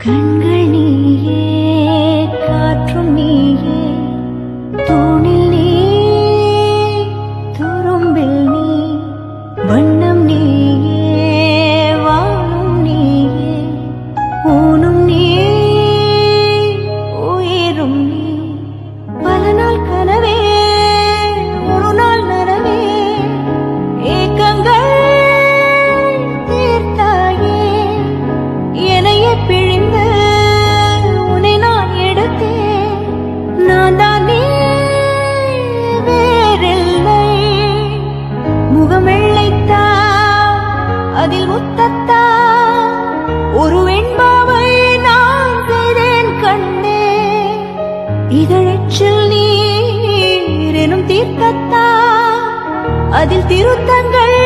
கண்கள் நீயே, காற்றும் நீயே, தூணில் நீ, துரும்பில் நீ, வண்ணம் நீயே, வானும் நீயே, ஊனும் நீ, உயிரும் நீ. பல நாள் கனவே, ஒரு நாள் நனவே, ஏக்கங்கள் தீர்த்தாயே, என்னையே பிழிந்து உன்னை நான் எடுத்தேன். நான் தான் நீ, வேறில்லை. முகம் வெள்ளைத்தா, அதில் முத்தத்தா, ஒரு வெண்பாவை நான் செய்தேன் கண்ணே. இதழச்சில் நீர் எனும் தீர்த்தத்தா, அதில் திருத்தங்கள்